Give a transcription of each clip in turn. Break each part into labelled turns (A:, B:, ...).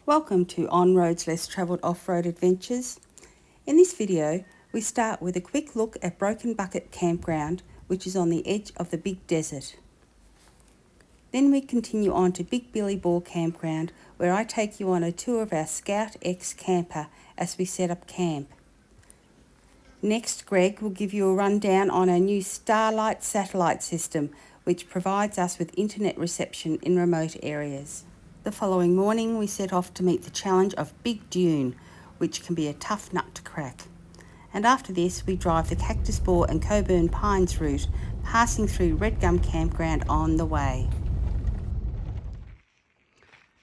A: Welcome to On Roads Less Travelled Off-Road Adventures. In this video, we start with a quick look at Broken Bucket Campground, which is on the edge of the Big Desert. Then we continue on to Big Billy Bore Campground, where I take you on a tour of our Scout X camper as we set up camp. Next, Greg will give you a rundown on our new Starlink satellite system, which provides us with internet reception in remote areas. The following morning, we set off to meet the challenge of Big Dune, which can be a tough nut to crack. And after this, we drive the Cactus Bore and Coburn Pines route, passing through Red Gum Campground on the way.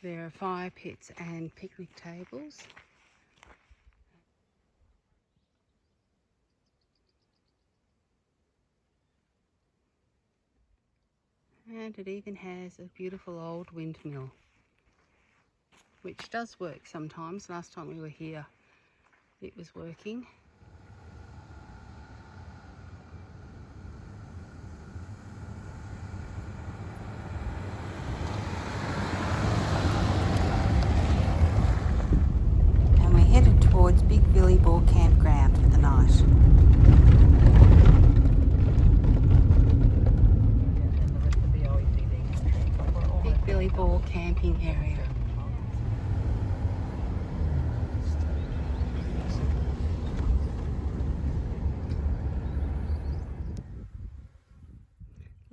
A: There are fire pits and picnic tables. And it even has a beautiful old windmill, which does work sometimes. Last time we were here, it was working. And we're headed towards Big Billy Bore Campground for the night. Big Billy Bore camping area.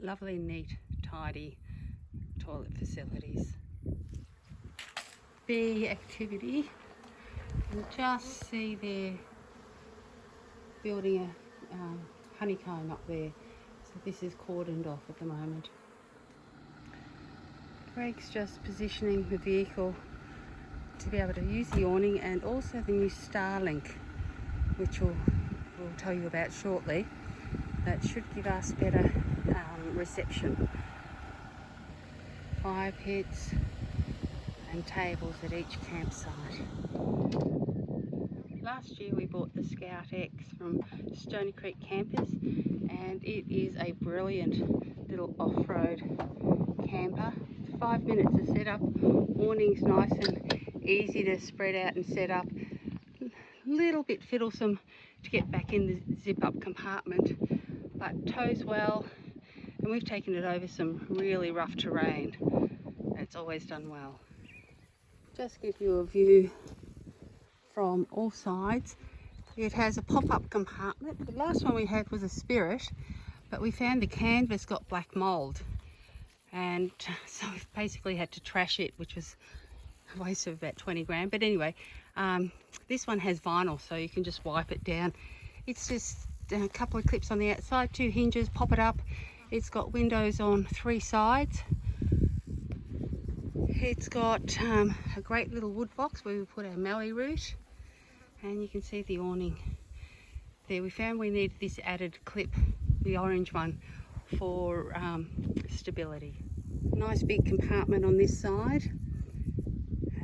A: Lovely, neat, tidy toilet facilities. Bee activity. You can just see they're building a honeycomb up there. So this is cordoned off at the moment. Greg's just positioning the vehicle to be able to use the awning, and also the new Starlink, which we'll tell you about shortly. That should give us better reception. Fire pits and tables at each campsite. Last year we bought the Scout X from Stoney Creek Campers, and it is a brilliant little off-road camper. 5 minutes to set up, awning's nice and easy to spread out and set up. Little bit fiddlesome to get back in the zip-up compartment, but tows well, and we've taken it over some really rough terrain. It's always done well. Just give you a view from all sides. It has a pop-up compartment. The last one we had was a Spirit, but we found the canvas got black mould, and so we've basically had to trash it, which was a waste of about 20 grand. But anyway, this one has vinyl, so you can just wipe it down. It's just a couple of clips on the outside, 2 hinges, pop it up. It's got windows on 3 sides. It's got a great little wood box where we put our mallee root, and you can see the awning there. We found we needed this added clip, the orange one, for stability. Nice big compartment on this side,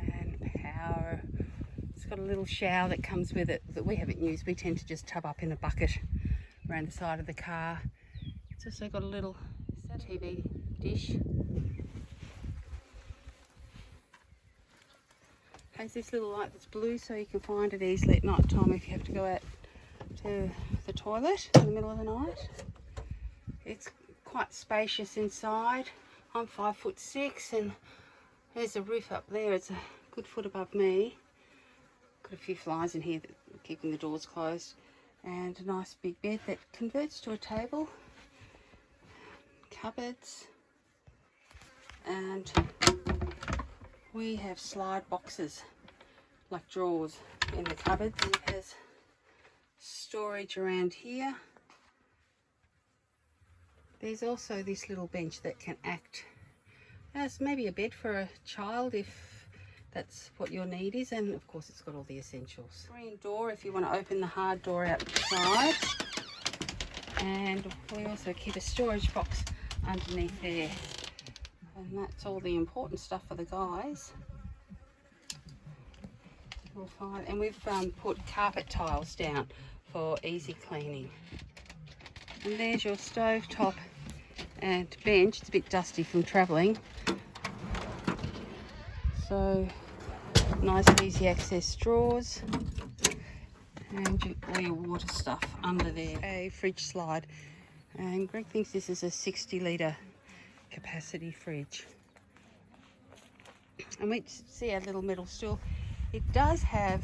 A: and power. It's got a little shower that comes with it that we haven't used. We tend to just tub up in a bucket around the side of the car. It's also got a little TV dish. Has this little light that's blue, so you can find it easily at night time if you have to go out to the toilet in the middle of the night. It's quite spacious inside. I'm 5'6", and there's a roof up there. It's a good foot above me. Got a few flies in here that are keeping the doors closed, and a nice big bed that converts to a table. Cupboards, and we have slide boxes like drawers in the cupboards. It has storage around here. There's also this little bench that can act as maybe a bed for a child if that's what your need is, and of course it's got all the essentials. Screen door if you want to open the hard door outside, and we also keep a storage box underneath there, and that's all the important stuff for the guys. We'll find, and we've put carpet tiles down for easy cleaning. And there's your stove top and bench. It's a bit dusty from travelling, so nice easy access drawers, and all your water stuff under there. A fridge slide, and Greg thinks this is a 60-litre capacity fridge. And we see our little metal stool. It does have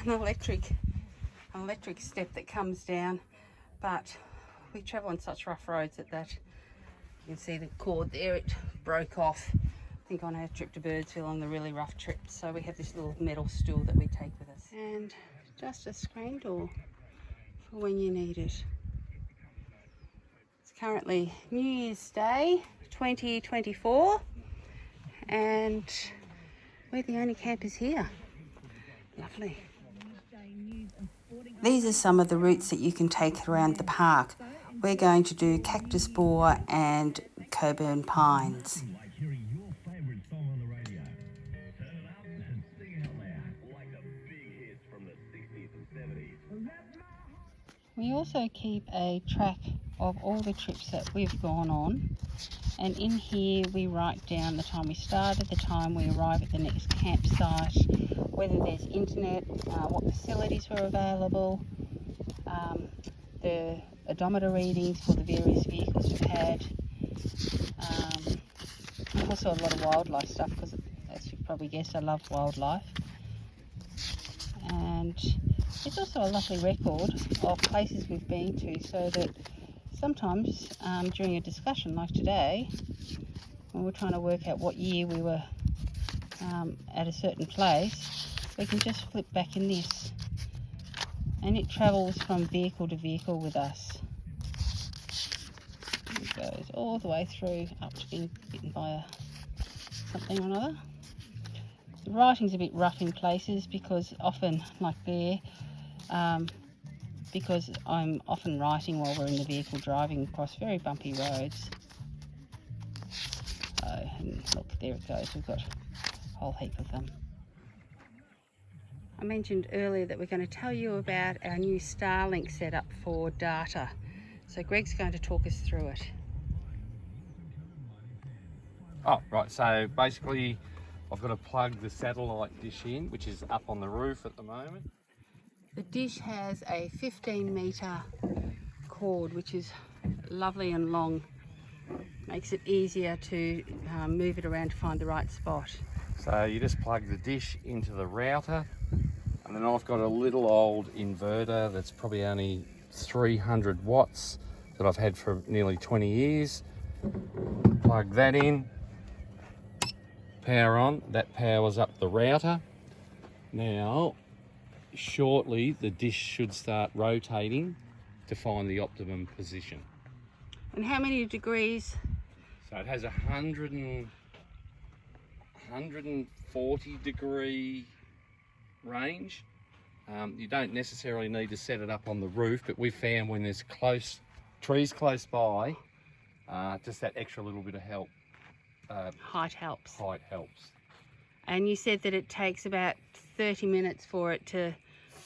A: an electric step that comes down, but we travel on such rough roads that you can see the cord there, it broke off, I think on our trip to Birdsville on the really rough trip. So we have this little metal stool that we take with us, and just a screen door for when you need it. It's currently New Year's Day 2024, and we're the only campers here. Lovely. These are some of the routes that you can take around the park. We're going to do Cactus Bore and Coburn Pines. We also keep a track of all the trips that we've gone on, and in here we write down the time we started, the time we arrive at the next campsite, whether there's internet, what facilities were available, the odometer readings for the various vehicles we've had, also a lot of wildlife stuff, because as you've probably guessed, I love wildlife. And it's also a lovely record of places we've been to, so that sometimes during a discussion like today, when we're trying to work out what year we were at a certain place, we can just flip back in this, and it travels from vehicle to vehicle with us. It goes all the way through up to being bitten by something or another. The writing's a bit rough in places, because often, like there, because I'm often writing while we're in the vehicle driving across very bumpy roads. And look, there it goes, we've got a whole heap of them. I mentioned earlier that we're going to tell you about our new Starlink setup for data. So Greg's going to talk us through it.
B: Oh, right, so basically I've got to plug the satellite dish in, which is up on the roof at the moment.
A: The dish has a 15-metre cord, which is lovely and long. Makes it easier to move it around to find the right spot.
B: So you just plug the dish into the router, and then I've got a little old inverter that's probably only 300 watts that I've had for nearly 20 years. Plug that in, power on, that powers up the router. Now, shortly the dish should start rotating to find the optimum position.
A: And how many degrees?
B: So it has 140 degree range. You don't necessarily need to set it up on the roof, but we found when there's trees close by, just that extra little bit of help.
A: Height helps.
B: Height helps.
A: And you said that it takes about 30 minutes for it to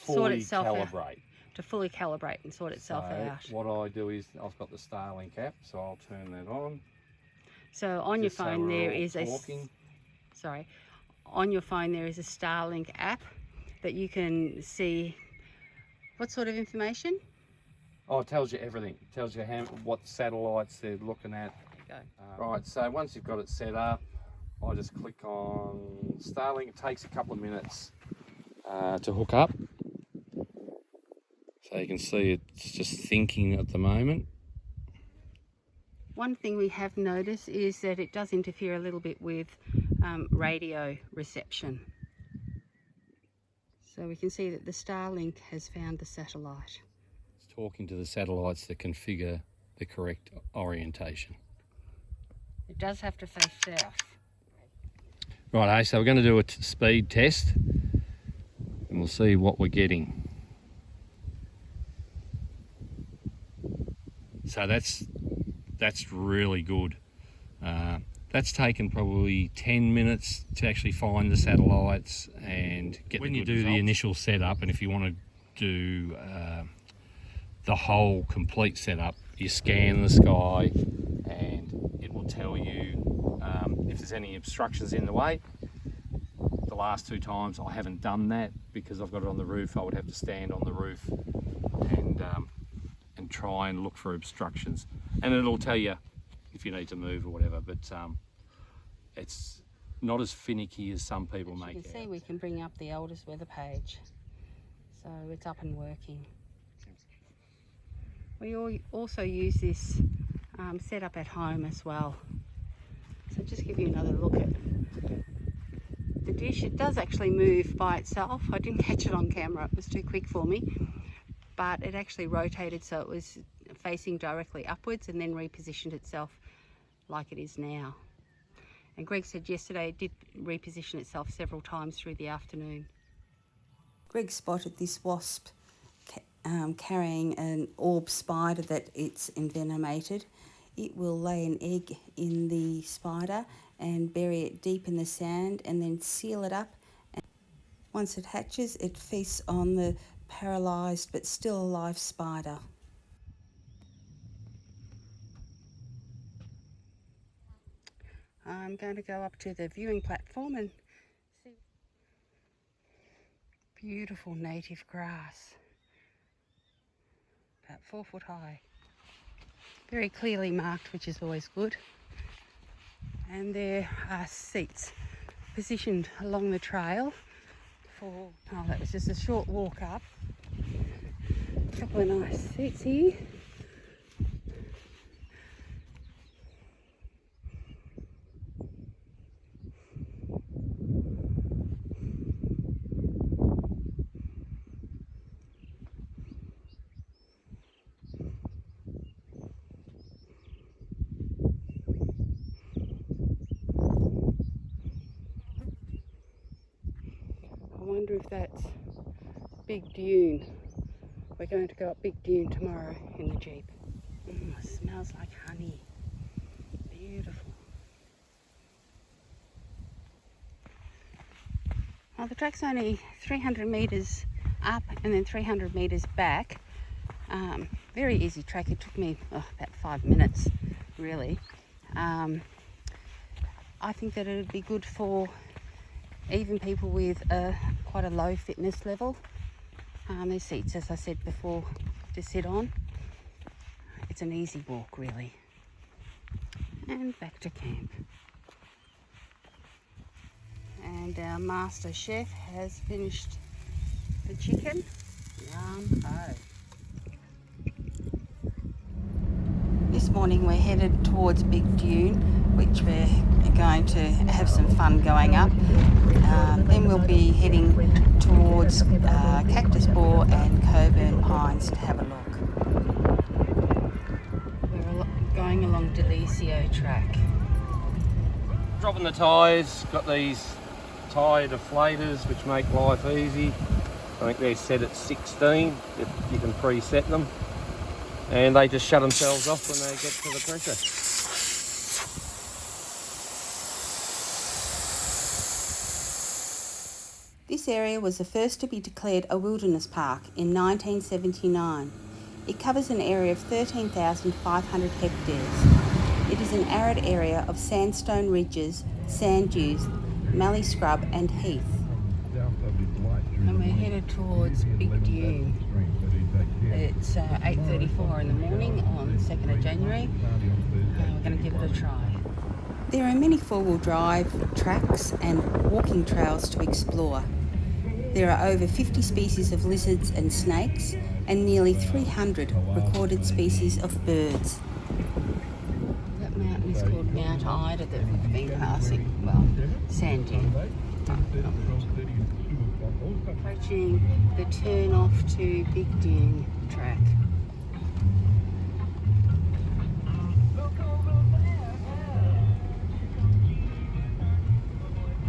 A: sort itself out. To fully calibrate and sort itself out.
B: What I do is, I've got the Starlink app, so I'll turn that on.
A: So on your phone there is on your phone there is a Starlink app that you can see what sort of information?
B: Oh, it tells you everything. It tells you what satellites they're looking at.
A: There you go.
B: Right, so once you've got it set up, I just click on Starlink. It takes a couple of minutes to hook up. So you can see it's just thinking at the moment.
A: One thing we have noticed is that it does interfere a little bit with radio reception. So we can see that the Starlink has found the satellite.
B: It's talking to the satellites to configure the correct orientation.
A: It does have to face south.
B: Right, so we're going to do a speed test, and we'll see what we're getting. So that's really good. That's taken probably 10 minutes to actually find the satellites and get when you do results. The initial setup, and if you want to do the whole complete setup, you scan the sky and it will tell you if there's any obstructions in the way. The the last 2 times I haven't done that because I've got it on the roof. I would have to stand on the roof and try and look for obstructions, and it'll tell you if you need to move or whatever, but it's not as finicky as some people make it. You can
A: see we can bring up the oldest weather page, so it's up and working. We also use this setup at home as well. So just give you another look at the dish. It does actually move by itself. I didn't catch it on camera, it was too quick for me, but it actually rotated so it was facing directly upwards and then repositioned itself like it is now. And Greg said yesterday it did reposition itself several times through the afternoon. Greg spotted this wasp carrying an orb spider that it's envenomated. It will lay an egg in the spider and bury it deep in the sand and then seal it up. And once it hatches, it feasts on the paralysed but still alive spider. I'm going to go up to the viewing platform and see beautiful native grass, about 4 foot high. Very clearly marked, which is always good. And there are seats positioned along the trail for, oh, that was just a short walk up. A couple of nice seats here. I wonder if that's Big Dune. We're going to go up Big Dune tomorrow in the Jeep. It smells like honey. Beautiful. Well, the track's only 300 metres up and then 300 metres back. Very easy track. It took me about 5 minutes, really. I think that it would be good for even people with quite a low fitness level. There's seats, as I said before, to sit on. It's an easy walk, really. And back to camp. And our master chef has finished the chicken. Yum-ho. This morning we're headed towards Big Dune, which we're going to have some fun going up. Then we'll be heading towards Cactus Bore and Coburn Pines to have a look. We're going along Delicio track.
B: Dropping the tyres, got these tyre deflators which make life easy. I think they're set at 16, you can preset them. And they just shut themselves off when they get to the pressure.
A: This area was the first to be declared a wilderness park in 1979. It covers an area of 13,500 hectares. It is an arid area of sandstone ridges, sand dunes, mallee scrub and heath. And we're headed towards Big Dune. It's 8:34 in the morning on 2nd of January. We're going to give it a try. There are many four-wheel drive tracks and walking trails to explore. There are over 50 species of lizards and snakes and nearly 300 recorded species of birds. That mountain is called Mount Ida that we've been passing. Well, sand dune. Approaching the turn off to Big Dune track.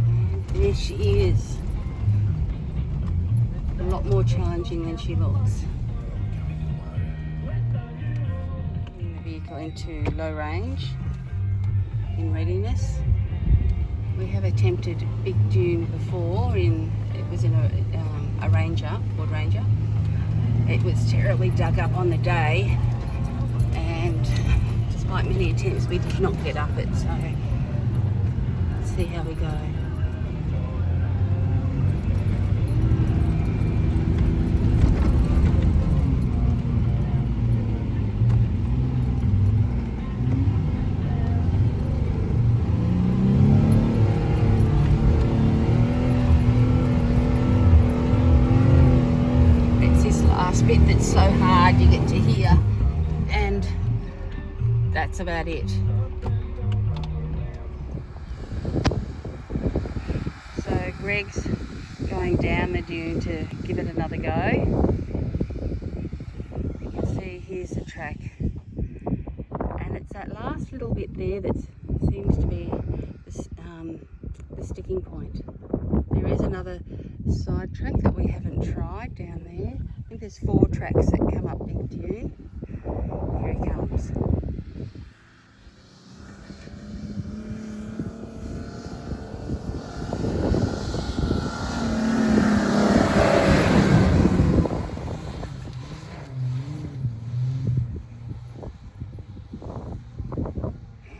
A: And there she is. A lot more challenging than she looks. Putting the vehicle into low range in readiness. We have attempted Big Dune before. It was in a Ranger, Ford Ranger. It was terribly dug up on the day, and despite many attempts, we did not get up it. So let's see how we go. it's so hard, you get to here, and that's about it. So Greg's going down the dune to give it another go. You can see here's the track, and it's that last little bit there that seems to be the sticking point. There is another side track that we haven't tried down there. I think there's 4 tracks that come up Big Dune. Here he comes.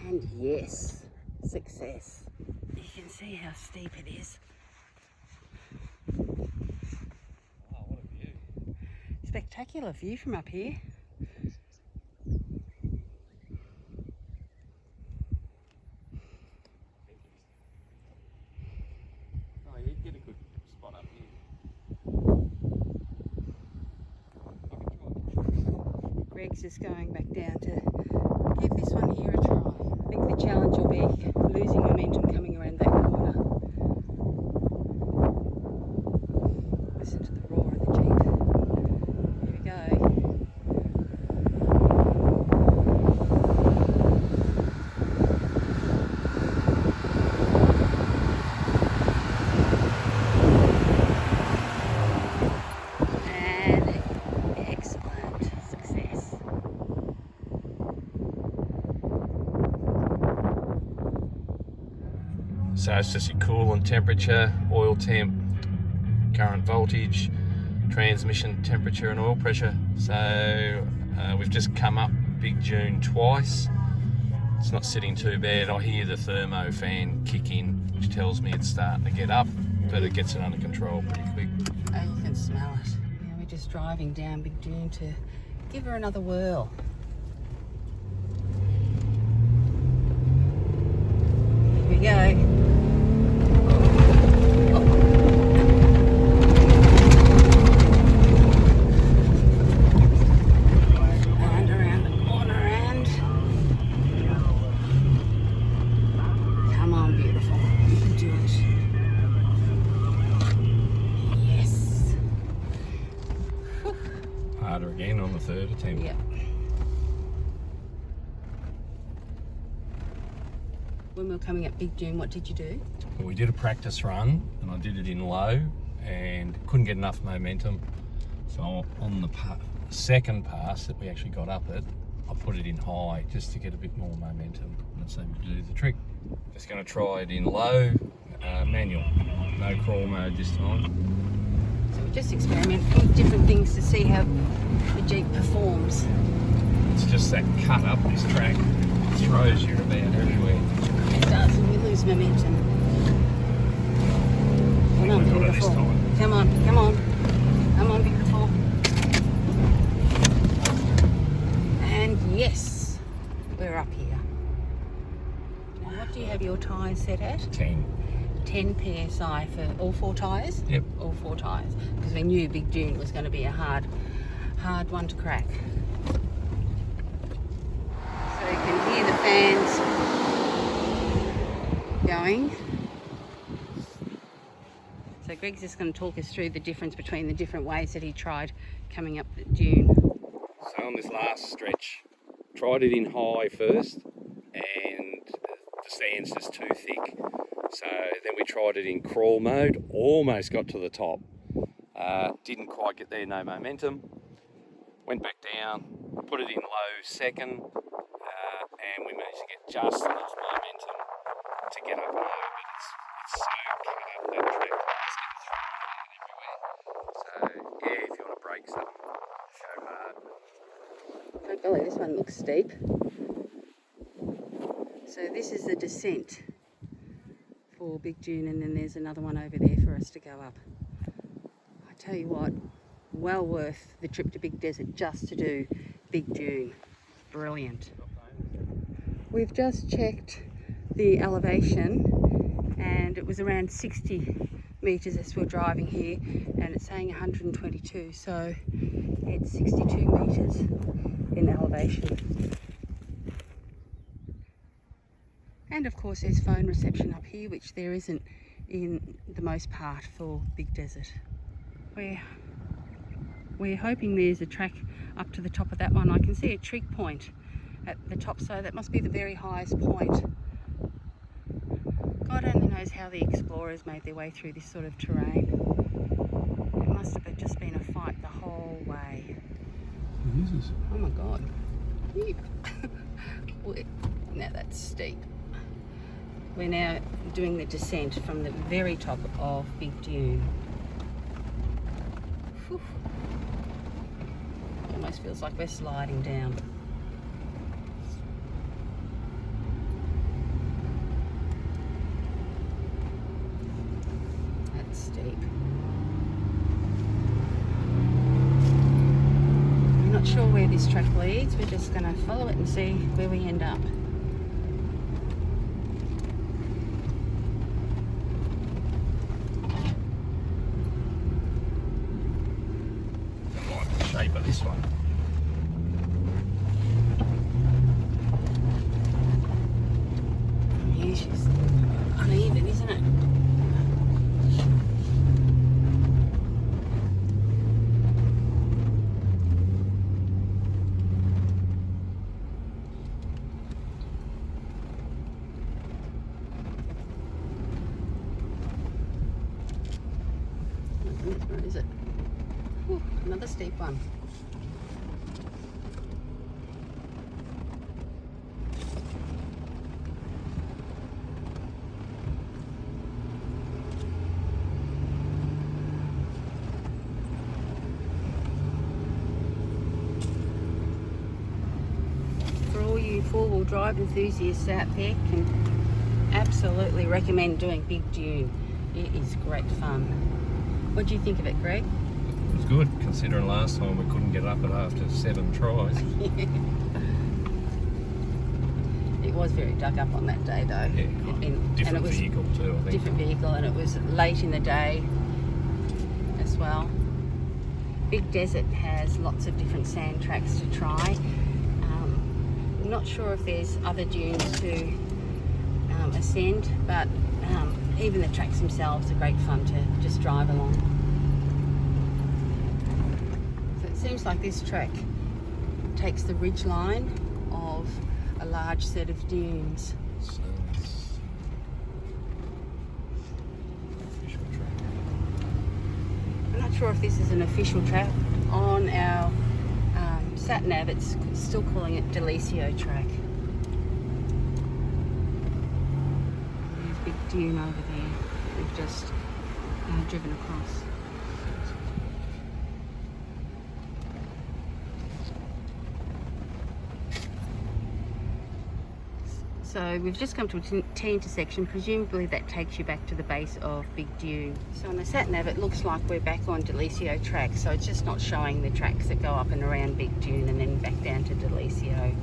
A: And yes, success. You can see how steep it is.
B: Oh, what a view.
A: Spectacular view from up here.
B: Oh, you'd get a good spot up here.
A: Greg's just going back down to give this one here a try. I think the challenge will be losing momentum coming around that corner. Listen to the roar of the Jeep. Here we go. And excellent success.
B: So it's just your coolant temperature, oil temp, current voltage, transmission temperature and oil pressure. So we've just come up Big Dune twice. It's not sitting too bad. I hear the thermo fan kick in, which tells me it's starting to get up, but it gets it under control pretty quick.
A: Oh, you can smell it. Yeah, we're just driving down Big Dune to give her another whirl. Here we go. And around the corner and... Come on, beautiful. You can do it. Yes.
B: Harder again on the third attempt.
A: Yep. When we were coming up Big Dune, what did you do?
B: Well, we did a practice run and I did it in low and couldn't get enough momentum. So on the second pass that we actually got up it, I put it in high just to get a bit more momentum, and it seemed to do the trick. Just going to try it in low, manual, no crawl mode this time.
A: So we just experiment with different things to see how the Jeep performs.
B: It's just that cut up this track, it throws you about everywhere.
A: It does, and we lose momentum. Come on,
B: We got it this
A: beautiful.
B: time.
A: Come on, come on. Come on, beautiful. And yes, we're up here. Now, what do you have your tyres set at?
B: 10.
A: 10 psi for all 4 tyres?
B: Yep.
A: All 4 tyres. Because we knew Big Dune was going to be a hard one to crack. So you can hear the fans going. So Greg's just going to talk us through the difference between the different ways that he tried coming up the dune.
B: So on this last stretch, tried it in high first and the sand's just too thick. So then we tried it in crawl mode, almost got to the top. Didn't quite get there, no momentum. Went back down, put it in low second, and we managed to get just enough momentum to get up low, but it's so cut up that track. It's getting thrown everywhere. So yeah, if you want to break something, go hard.
A: Oh golly, this one looks steep. So this is the descent for Big Dune, and then there's another one over there for us to go up. I tell you what, well worth the trip to Big Desert just to do Big Dune. Brilliant. We've just checked the elevation and it was around 60 metres as we're driving here, and it's saying 122, so It's 62 metres in elevation. And of course there's phone reception up here, which there isn't in the most part for Big Desert. We're hoping there's a track up to the top of that one. I can see a trig point at the top, so that must be the very highest point. God only knows how the explorers made their way through this sort of terrain. It must have just been a fight the whole way.
B: It is.
A: Oh my God. Now that's steep. We're now doing the descent from the very top of Big Dune. Whew. Almost feels like we're sliding down. That's steep. I'm not sure where this track leads. We're just going to follow it and see where we end up.
B: Shape of this one.
A: Yeah, she's uneven, isn't it? Where is it? Whew, another steep one. For all you four-wheel drive enthusiasts out there, can absolutely recommend doing Big Dune. It is great fun. What do you think of it, Greg?
B: It was good, considering last time we couldn't get up it after 7 tries.
A: It was very dug up on that day though.
B: Yeah, different vehicle too, I think.
A: Different vehicle, and it was late in the day as well. Big Desert has lots of different sand tracks to try. I'm not sure if there's other dunes to ascend, but even the tracks themselves are great fun to just drive along. So it seems like this track takes the ridge line of a large set of dunes.
B: So it's official track.
A: I'm not sure if this is an official track. On our sat nav, it's still calling it Delicio track. There's Big Dune over there. We've just driven across. So we've just come to a T intersection. Presumably that takes you back to the base of Big Dune. So on the sat nav it looks like we're back on Delicio track, so it's just not showing the tracks that go up and around Big Dune and then back down to Delicio.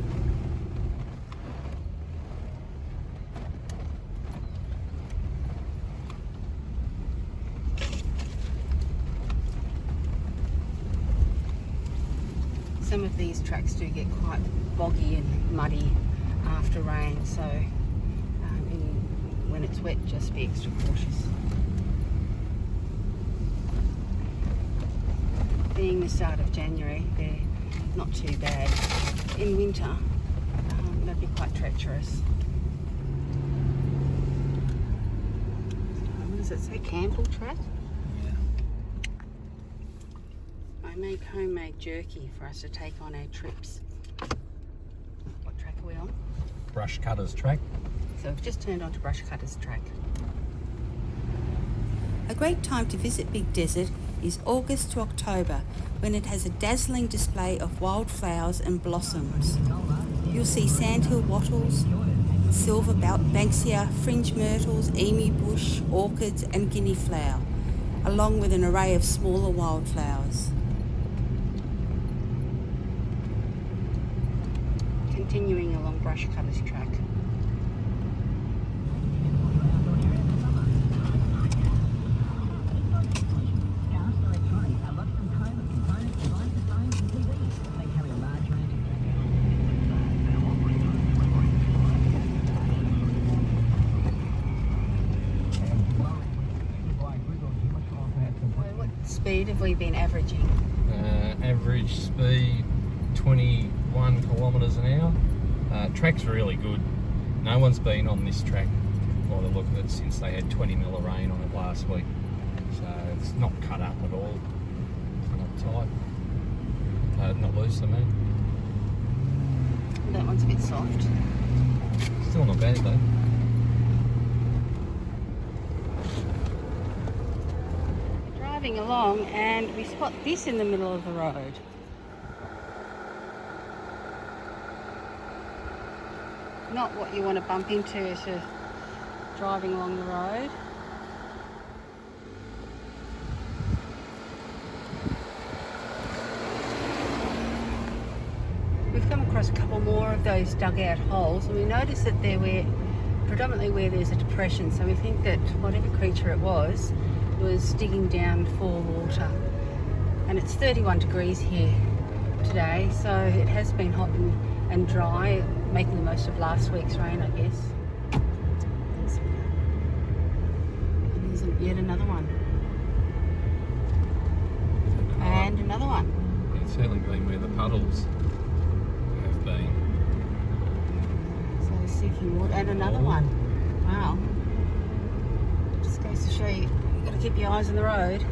A: Some of these tracks do get quite boggy and muddy after rain, so when it's wet, just be extra cautious. Being the start of January, they're not too bad. In winter, they'd be quite treacherous. What does it say? Campbell track?
B: Yeah.
A: I make homemade jerky for us to take on our trips. What track are we on?
B: Brush Cutters track.
A: So we've just turned onto Brush Cutters track. A great time to visit Big Desert is August to October, when it has a dazzling display of wildflowers and blossoms. You'll see sandhill wattles, silver banksia, fringe myrtles, emu bush, orchids and guinea flower, along with an array of smaller wildflowers. Continuing along Brush Cutters track. speed have we been averaging?
B: Average speed 21 kilometres an hour. Track's really good. No one's been on this track by the look of it since they had 20 mil of rain on it last week. So it's not cut up at all. It's not tight. Not loose, I mean.
A: That one's a bit soft.
B: Still not bad though.
A: We're driving along and we spot this in the middle of the road. Not what you want to bump into as you're driving along the road. We've come across a couple more of those dugout holes, and we noticed that they're predominantly where there's a depression, so we think that whatever creature it was digging down for water. And it's 31 degrees here today, so it has been hot and dry, making the most of last week's rain, I guess. And there's yet another one. And another one.
B: It's certainly been where the puddles have been.
A: So seeking water. And another one. Wow. Just goes to show you, you've got to keep your eyes on the road.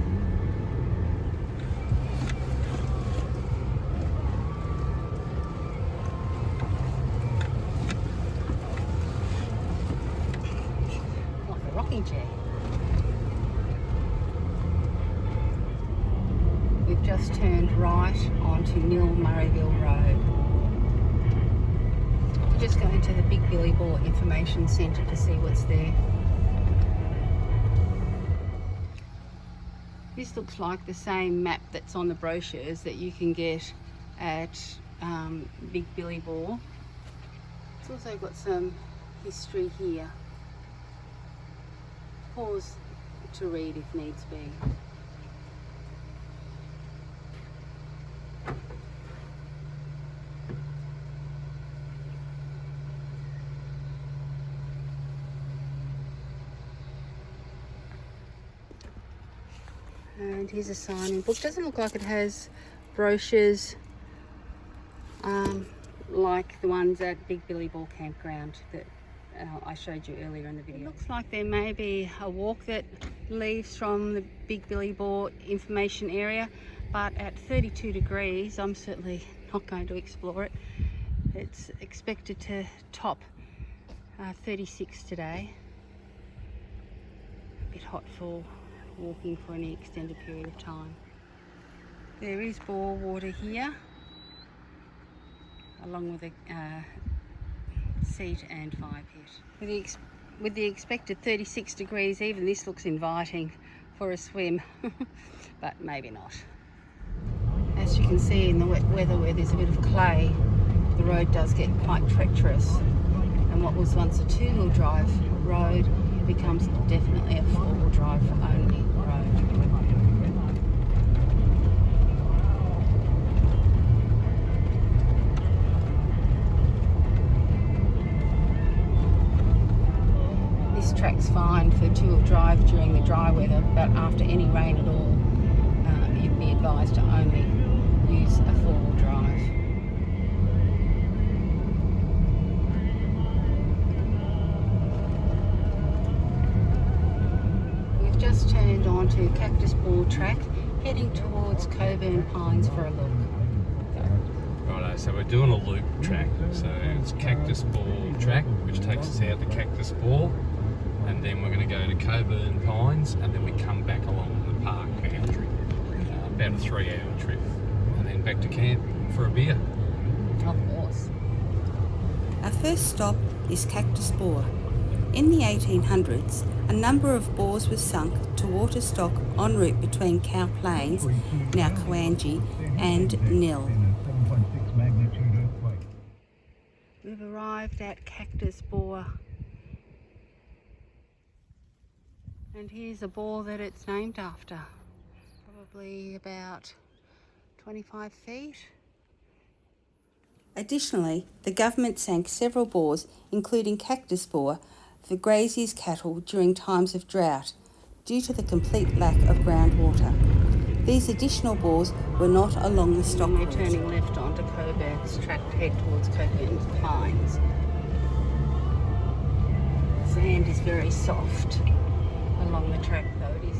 A: Chair. We've just turned right onto Nil Murrayville Road. We're just going to the Big Billy Bore Information Centre to see what's there. This looks like the same map that's on the brochures that you can get at Big Billy Bore. It's also got some history here. Pause to read if needs be. And here's a sign-in book. Doesn't look like it has brochures like the ones at Big Billy Bore Campground that I showed you earlier in the video. It looks like there may be a walk that leaves from the Big Billy Bore information area, but at 32 degrees I'm certainly not going to explore it. It's expected to top 36 today. A bit hot for walking for any extended period of time. There is bore water here, along with a seat and fire pit. With the expected 36 degrees, even this looks inviting for a swim, but maybe not. As you can see in the wet weather where there's a bit of clay, the road does get quite treacherous, and what was once a two-wheel drive road becomes definitely a four-wheel drive only road. This track's fine for two-wheel drive during the dry weather, but after any rain at all, you'd be advised to only use a four-wheel drive. We've just turned onto Cactus Bore track, heading towards Coburn Pines for a look.
B: Righto, so we're doing a loop track. So it's Cactus Bore track, which takes us out to Cactus Bore, and then we're going to go to Coburn Pines, and then we come back along the park boundary. About a 3-hour trip, and then back to camp for a beer.
A: Of course.
C: Our first stop is Cactus Bore. In the 1800s, a number of bores were sunk to water stock en route between Cow Plains, now Coangi, and Nil.
A: We've arrived at Cactus Bore, and here's a bore that it's named after. Probably about 25 feet.
C: Additionally, the government sank several bores, including Cactus Bore, for graziers' cattle during times of drought, due to the complete lack of groundwater. These additional bores were not along the stock
A: We're
C: route.
A: turning left onto Coburn's track to head towards Coburn Pines. Sand is very soft along the track though, it is.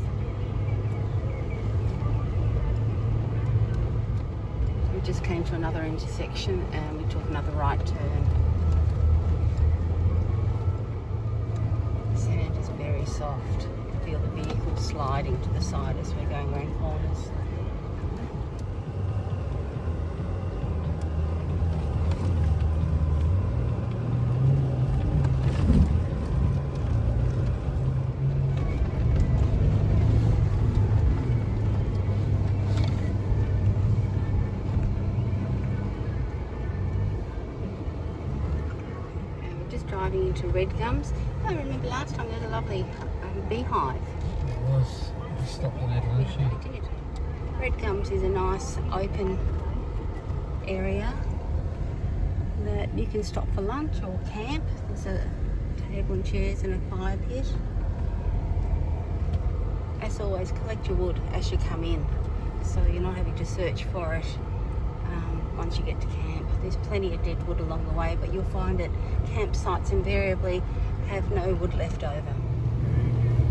A: We just came to another intersection and we took another right turn. The sand is very soft. I feel the vehicle sliding to the side as we're going around corners. Driving into Red Gums. I remember last time we had a lovely beehive.
B: It was. We stopped in that lunch.
A: Yeah, we did. Red Gums is a nice open area that you can stop for lunch or camp. There's a table and chairs and a fire pit. As always, collect your wood as you come in, so you're not having to search for it once you get to camp. There's plenty of dead wood along the way, but you'll find that campsites invariably have no wood left over.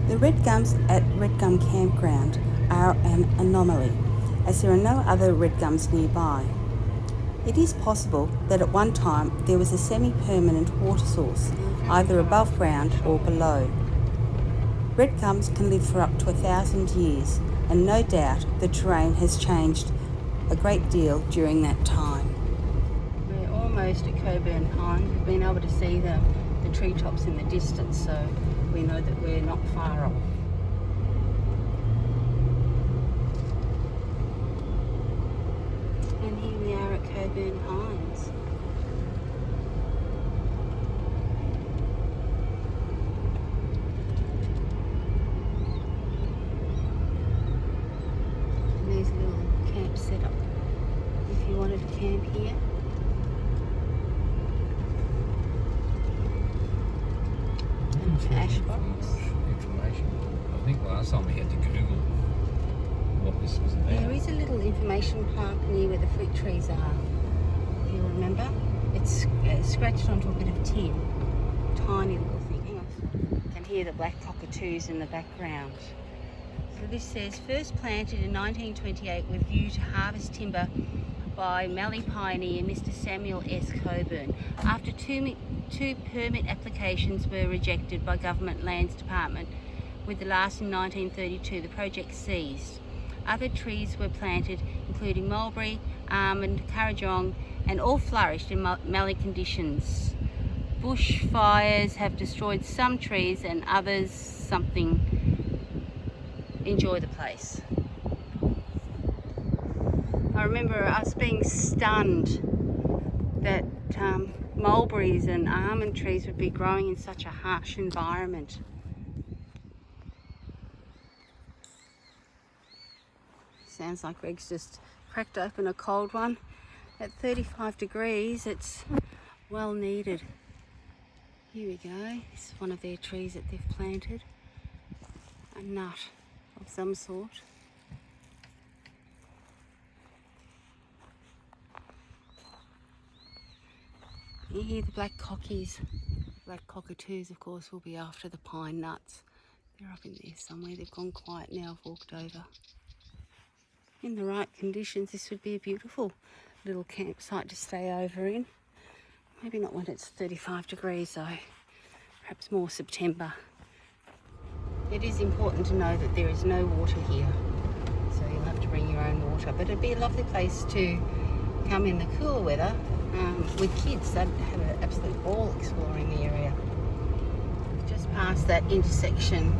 C: The red gums at Red Gum Campground are an anomaly, as there are no other red gums nearby. It is possible that at one time there was a semi-permanent water source, either above ground or below. Red gums can live for up to 1,000 years, and no doubt the terrain has changed a great deal during that time.
A: We're almost at Coburn Pines. We've been able to see the treetops in the distance, so we know that we're not far off. And here we are at Coburn Pines. And there's a little camp set up if you wanted to camp here. Ash box.
B: Information. I think last time we had to Google what this was about.
A: There is a little information plaque near where the fruit trees are. If you remember, it's scratched onto a bit of tin. Tiny little thing. Hang on. You can hear the black cockatoos in the background. So this says, first planted in 1928 with view to harvest timber by Mallee pioneer Mr. Samuel S. Coburn. After two permit applications were rejected by Government Lands Department, with the last in 1932, the project ceased. Other trees were planted, including mulberry, almond, currajong, and all flourished in mallee conditions. Bush fires have destroyed some trees and others something. Enjoy the place. I remember us being stunned that mulberries and almond trees would be growing in such a harsh environment. Sounds like Greg's just cracked open a cold one. At 35 degrees, it's well needed. Here we go. This is one of their trees that they've planted. A nut of some sort. You hear the black cockies. Black cockatoos, of course, will be after the pine nuts. They're up in there somewhere. They've gone quiet now. I've walked over. In the right conditions, this would be a beautiful little campsite to stay over in. Maybe not when it's 35 degrees though. Perhaps more September. It is important to know that there is no water here, so you'll have to bring your own water. But it'd be a lovely place to come in the cooler weather with kids. They'd have an absolute ball exploring the area. Just past that intersection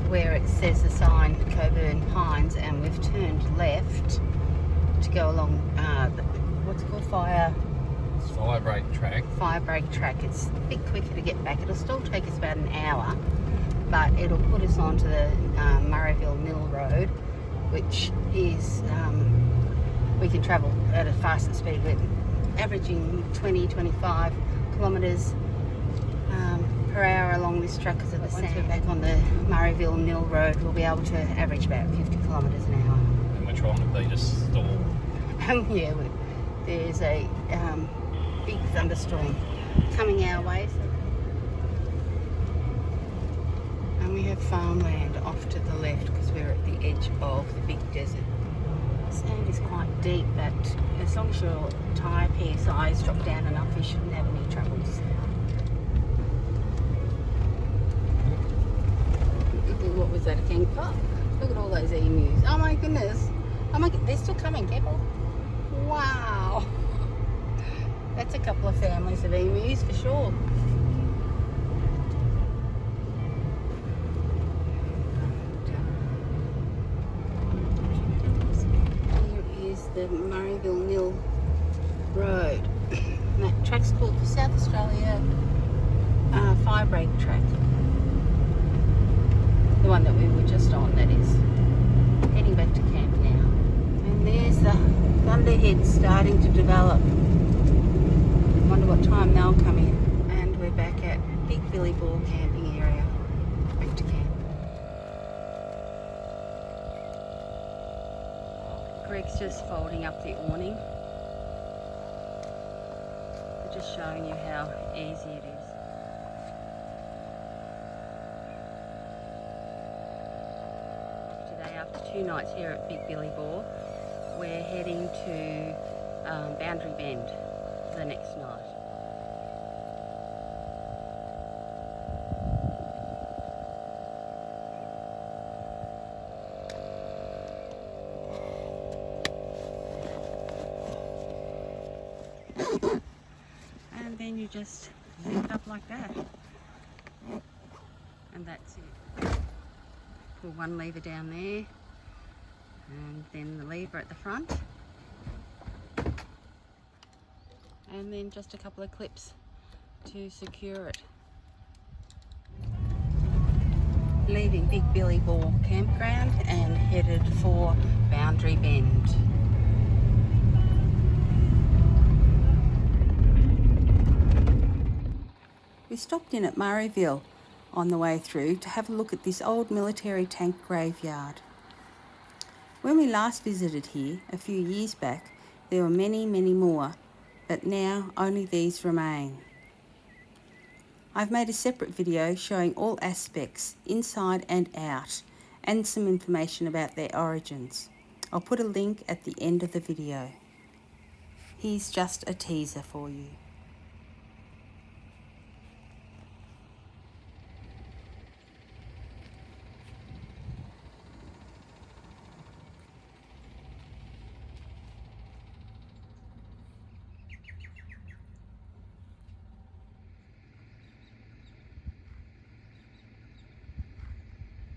A: where it says the sign Coburn Pines, and we've turned left to go along what's it called, Fire
B: Break track.
A: Fire break track. It's a bit quicker to get back. It'll still take us about an hour, but it'll put us onto the Murrayville Mill Road, which is we can travel at a faster speed. We're averaging 20-25 kilometres per hour along this track because of the sand. Once we're back on the Murrayville Mill Road, we'll be able to average about 50 kilometres an hour.
B: And we're trying to beat a storm.
A: Yeah, there's a big thunderstorm coming our way. And we have farmland off to the left because we're at the edge of the big desert. The sand is quite deep, but as long as your tyre PSIs drop down enough, you shouldn't have any troubles. What was that, a kangaroo? Look at all those emus. Oh my goodness. Oh my goodness, they're still coming, careful. Wow. That's a couple of families of emus for sure. Here is the Murrayville Mill Road. And that track's called the South Australia Fire Break Track. The one that we were just on, that is. Heading back to camp now. And there's the thunderheads starting to develop. Wonder what time they'll come in. And we're back at Big Billy Bore camping area. Back to camp. Greg's just folding up the awning. We're just showing you how easy it is. After 2 nights here at Big Billy Bore, we're heading to Boundary Bend the next night. And then you just lift up like that. And that's it. Pull one lever down there, and then the lever at the front, and then just a couple of clips to secure it. Leaving Big Billy Bore campground and headed for Boundary Bend. We stopped in at Murrayville on the way through to have a look at this old military tank graveyard. When we last visited here a few years back, there were many more, but now only these remain. I've made a separate video showing all aspects inside and out, and some information about their origins. I'll put a link at the end of the video. Here's just a teaser for you.